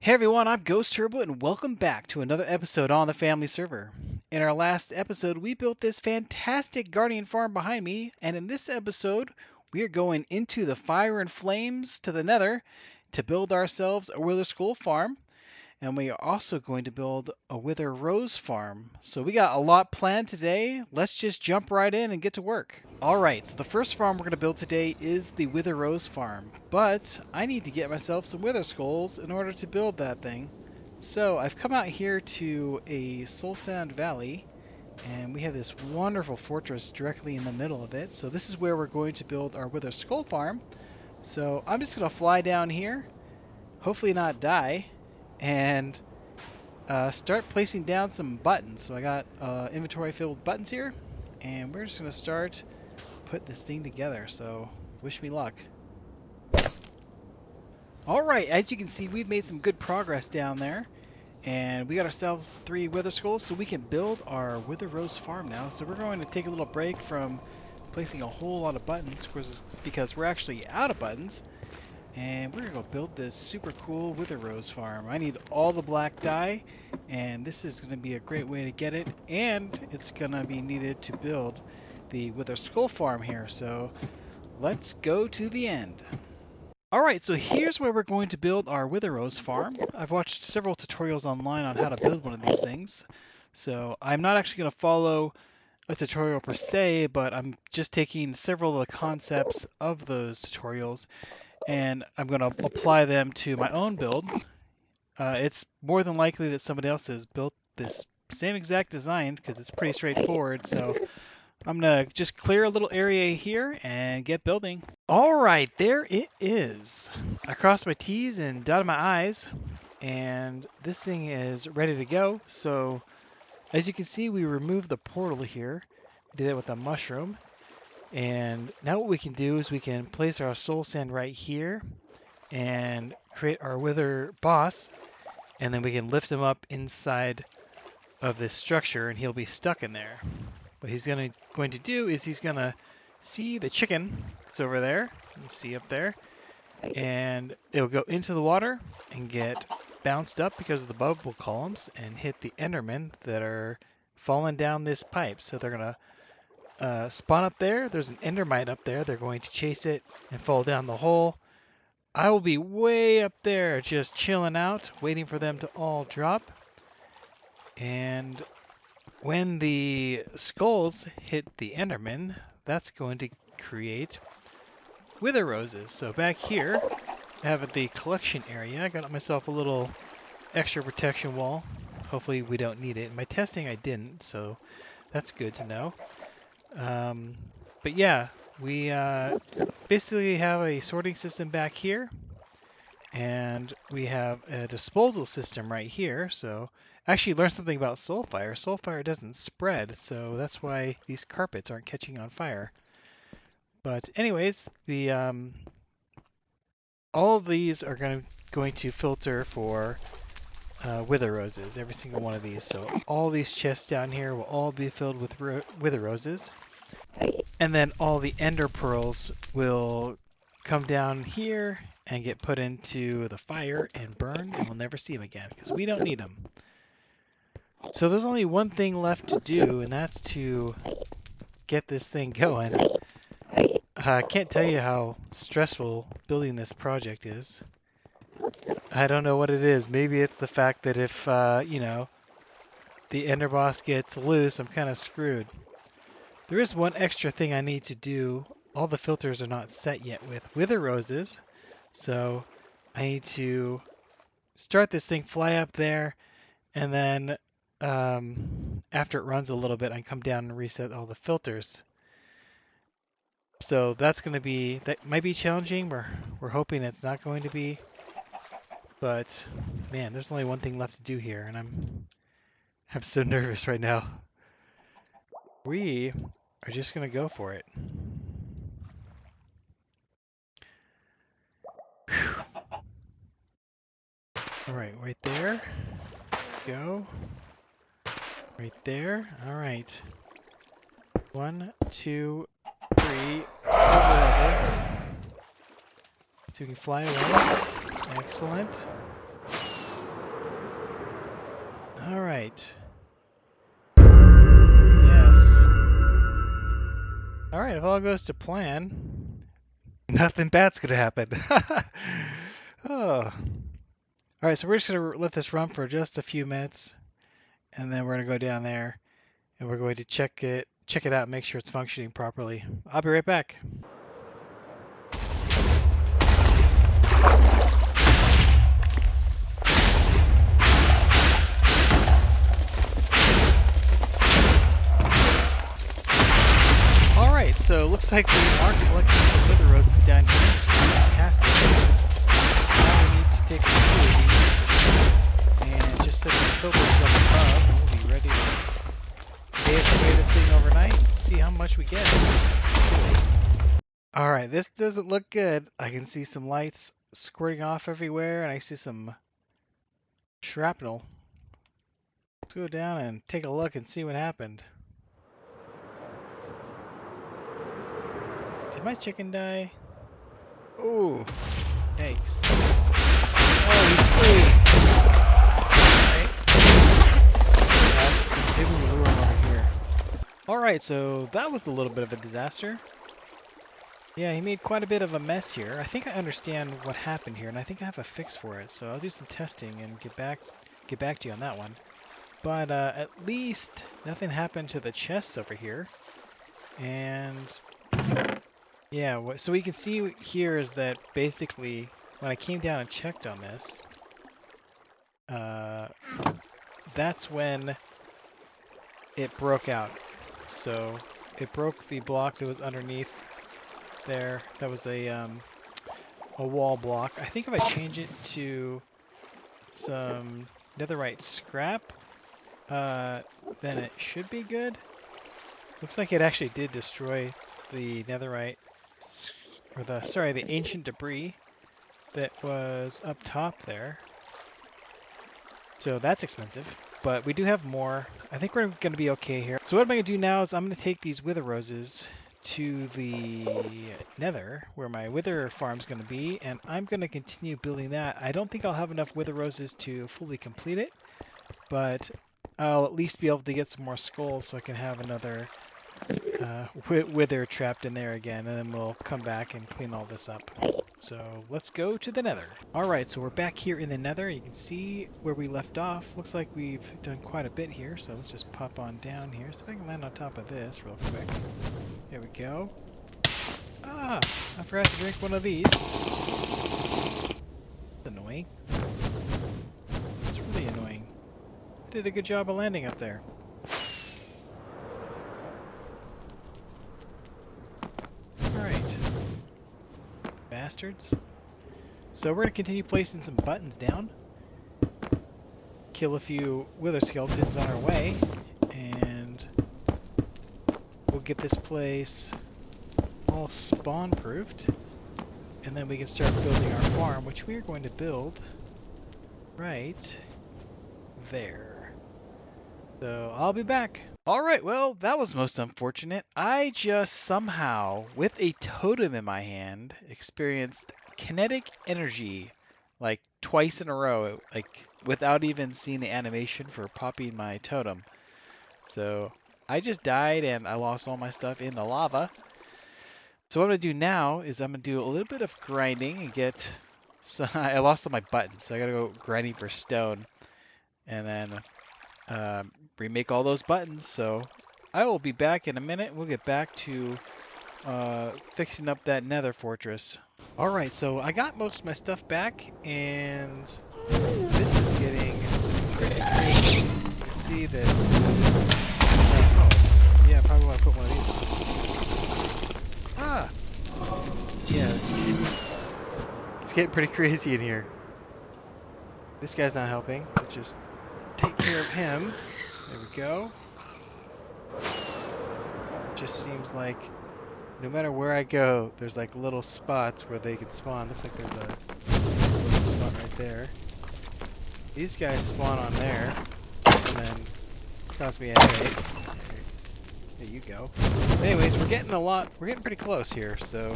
Hey everyone, I'm Ghost Turbo and welcome back to another episode on the family server. In our last episode, we built this fantastic Guardian farm behind me, and in this episode, we are going into the fire and flames to the nether to build ourselves a Wither Skull farm, and we are also going to build a Wither Rose farm. So we got a lot planned today. Let's just jump right in and get to work. Alright, so the first farm we're going to build today is the Wither Rose farm, but I need to get myself some Wither Skulls in order to build that thing. So I've come out here to a Soul Sand Valley, and we have this wonderful fortress directly in the middle of it. So this is where we're going to build our Wither Skull farm. So I'm just going to fly down here, hopefully not die, and start placing down some buttons. So I got inventory filled with buttons here, and we're just going to start put this thing together. So wish me luck. Alright, as you can see, we've made some good progress down there, and we got ourselves 3 Wither Skulls so we can build our Wither Rose farm now. So we're going to take a little break from placing a whole lot of buttons because we're actually out of buttons. And we're going to go build this super cool Wither Rose farm. I need all the black dye, and this is going to be a great way to get it. And it's going to be needed to build the Wither Skull farm here. So let's go to the end. Alright, so here's where we're going to build our Wither Rose farm. I've watched several tutorials online on how to build one of these things. So I'm not actually going to follow a tutorial per se, but I'm just taking several of the concepts of those tutorials and I'm going to apply them to my own build. It's more than likely that somebody else has built this same exact design because it's pretty straightforward. So I'm going to just clear a little area here and get building. All right, there it is. I crossed my T's and dotted my I's, and this thing is ready to go. So as you can see, we removed the portal here. We did that with a mushroom. And now what we can do is we can place our soul sand right here and create our wither boss, and then we can lift him up inside of this structure and he'll be stuck in there. What he's going to do is he's going to see the chicken that's over there, you can see up there, and it'll go into the water and get bounced up because of the bubble columns and hit the endermen that are falling down this pipe. So they're going to spawn up there. There's an endermite up there. They're going to chase it and fall down the hole. I will be way up there just chilling out, waiting for them to all drop. And when the skulls hit the enderman, that's going to create wither roses. So back here, I have the collection area. I got myself a little extra protection wall. Hopefully we don't need it. In my testing I didn't, so that's good to know. But yeah, we basically have a sorting system back here, and we have a disposal system right here. So I actually learned something about Soulfire. Soulfire doesn't spread, so that's why these carpets aren't catching on fire. But anyways, the all of these are going to filter for wither roses, every single one of these. So all these chests down here will all be filled with wither roses. And then all the ender pearls will come down here and get put into the fire and burn, and we'll never see them again because we don't need them. So there's only one thing left to do, and that's to get this thing going. I can't tell you how stressful building this project is. I don't know what it is. Maybe it's the fact that if, you know, the ender boss gets loose, I'm kind of screwed. There is one extra thing I need to do. All the filters are not set yet with wither roses, so I need to start this thing, fly up there, and then after it runs a little bit, I come down and reset all the filters. So that might be challenging. We're hoping it's not going to be, but man, there's only one thing left to do here, and I'm so nervous right now. We are just gonna go for it. All right there. Go. Right there. All right. 1, 2, 3. So we can fly away. Excellent. right. Yes. Alright, if all goes to plan, nothing bad's gonna happen. Oh. Alright, so we're just gonna let this run for just a few minutes, and then we're gonna go down there and we're going to check it out and make sure it's functioning properly. I'll be right back. Alright, so it looks like we are collecting the wither roses down here, which is fantastic. Now we need to take a few of these and just set the filters up above, and we'll be ready to AFK this thing overnight and see how much we get. Alright, this doesn't look good. I can see some lights squirting off everywhere, and I see some shrapnel. Let's go down and take a look and see what happened. Did my chicken die? Ooh, yikes. Oh, he's free! Alright. Maybe we'll lure him over here. Alright, so that was a little bit of a disaster. Yeah, he made quite a bit of a mess here. I think I understand what happened here, and I think I have a fix for it. So I'll do some testing and get back to you on that one. But at least nothing happened to the chests over here. And yeah, so we can see here is that basically when I came down and checked on this, that's when it broke out. So it broke the block that was underneath there. That was a wall block. I think if I change it to some netherite scrap, then it should be good. Looks like it actually did destroy the netherite, or the ancient debris that was up top there. So that's expensive, but we do have more. I think we're going to be okay here. So what I'm going to do now is I'm going to take these wither roses to the nether where my wither farm's going to be, and I'm going to continue building that. I don't think I'll have enough wither roses to fully complete it, but I'll at least be able to get some more skulls so I can have another wither trapped in there again, and then we'll come back and clean all this up. So let's go to the nether. Alright, so we're back here in the nether. You can see where we left off. Looks like we've done quite a bit here, so let's just pop on down here. So I can land on top of this real quick. There we go. Ah, I forgot to drink one of these. That's annoying. It's really annoying. I did a good job of landing up there. Alright. Bastards. So we're going to continue placing some buttons down. Kill a few wither skeletons on our way. And we'll get this place all spawn-proofed. And then we can start building our farm, which we are going to build right there. So I'll be back. Alright, well, that was most unfortunate. I just somehow, with a totem in my hand, experienced kinetic energy like twice in a row, like without even seeing the animation for popping my totem. So I just died and I lost all my stuff in the lava. So what I'm going to do now is I'm going to do a little bit of grinding and get... So I lost all my buttons, so I got to go grinding for stone. And then remake all those buttons. So I will be back in a minute. We'll get back to fixing up that nether fortress. Alright, so I got most of my stuff back, and this is getting pretty crazy. You can see that... oh, yeah, I probably want to put one of these. Ah! Yeah, it's getting pretty crazy in here. This guy's not helping. Let's just take care of him. There we go. Just seems like no matter where I go, there's like little spots where they can spawn. Looks like there's a little spot right there. These guys spawn on there, and then cause me a headache. There you go. Anyways, we're getting pretty close here, so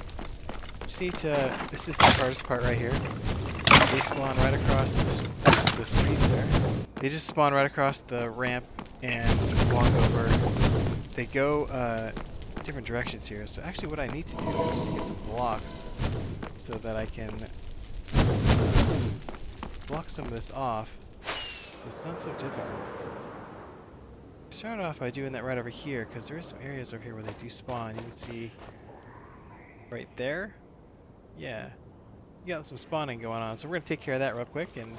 just need to, this is the hardest part right here. They spawn right across the street there. They just spawn right across the ramp and walk over. They go different directions here. So actually what I need to do is just get some blocks so that I can block some of this off. So it's not so difficult. Start off by doing that right over here because there is some areas over here where they do spawn. You can see right there. Yeah. You got some spawning going on. So we're going to take care of that real quick and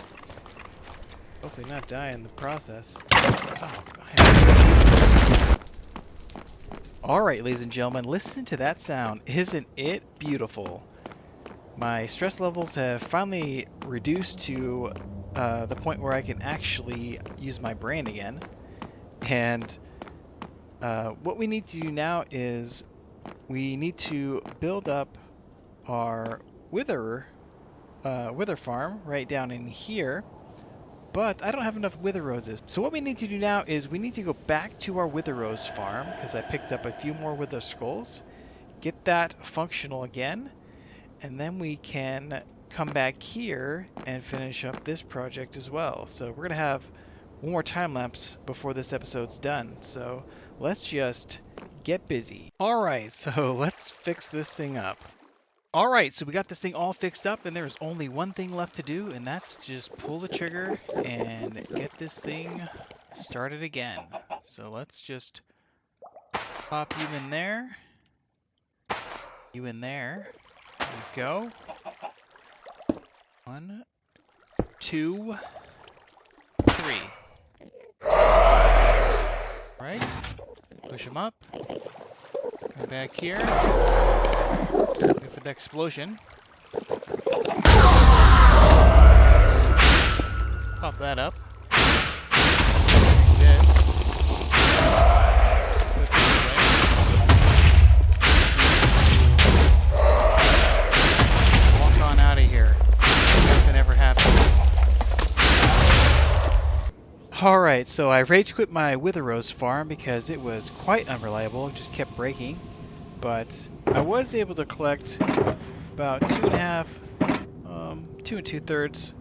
hopefully not die in the process. Oh, alright, ladies and gentlemen, listen to that sound. Isn't it beautiful? My stress levels have finally reduced to the point where I can actually use my brain again. And what we need to do now is we need to build up our wither farm right down in here. But I don't have enough wither roses. So what we need to do now is we need to go back to our wither rose farm because I picked up a few more wither skulls. Get that functional again. And then we can come back here and finish up this project as well. So we're going to have one more time lapse before this episode's done. So let's just get busy. Alright, so let's fix this thing up. Alright, so we got this thing all fixed up and there's only one thing left to do, and that's just pull the trigger and get this thing started again. So let's just pop you in there. You in there. There we go. 1, 2, 3. Right. Push him up. Come back here. Wait for the explosion. Pop that up. Walk on out of here. Nothing ever happened. Alright, so I rage quit my Wither Rose farm because it was quite unreliable. It just kept breaking. But I was able to collect about 2 2/3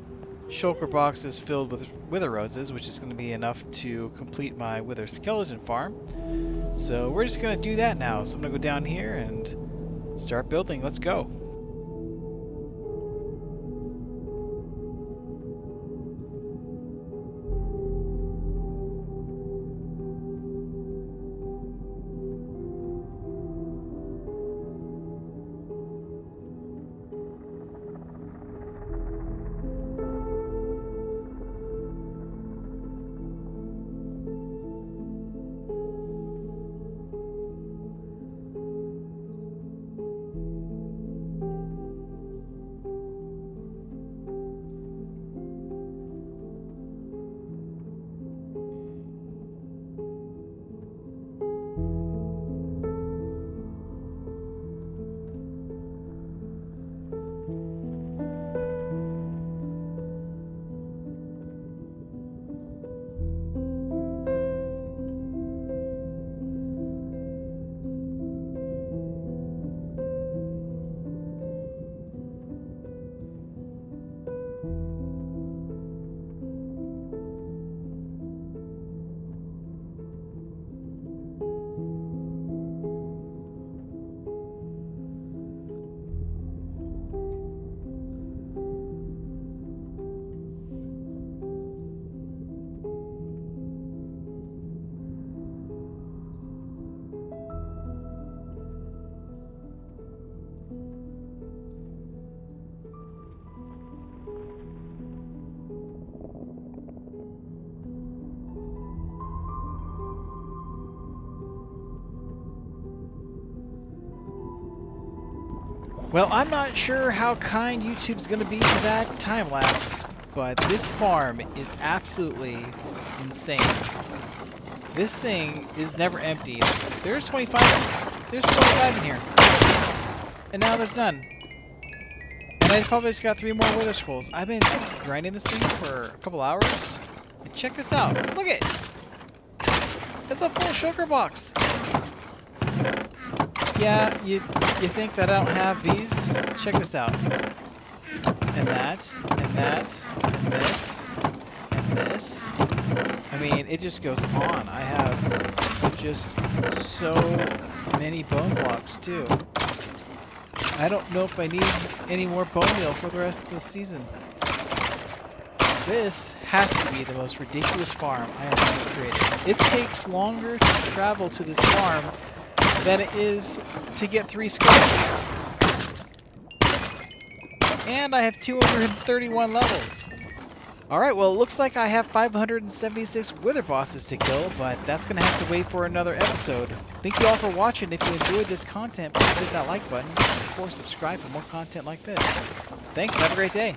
shulker boxes filled with wither roses, which is going to be enough to complete my wither skeleton farm. So we're just going to do that now. So I'm going to go down here and start building. Let's go. Well, I'm not sure how kind YouTube's going to be to that time lapse, but this farm is absolutely insane. This thing is never empty. There's 25. There's 25 in here, and now there's none. And I probably just got 3 more wither skulls. I've been grinding this thing for a couple hours. And check this out. Look at it. It's a full shulker box. Yeah, you think that I don't have these? Check this out. And that, and that, and this, and this, mean, it just goes on. I have just so many bone blocks too. I don't know if I need any more bone meal for the rest of the season. This has to be the most ridiculous farm I have ever created. It takes longer to travel to this farm than it is to get 3 skulls. And I have 231 levels. Alright, well it looks like I have 576 wither bosses to kill, but that's going to have to wait for another episode. Thank you all for watching. If you enjoyed this content, please hit that like button. And of course, subscribe for more content like this. Thanks, have a great day.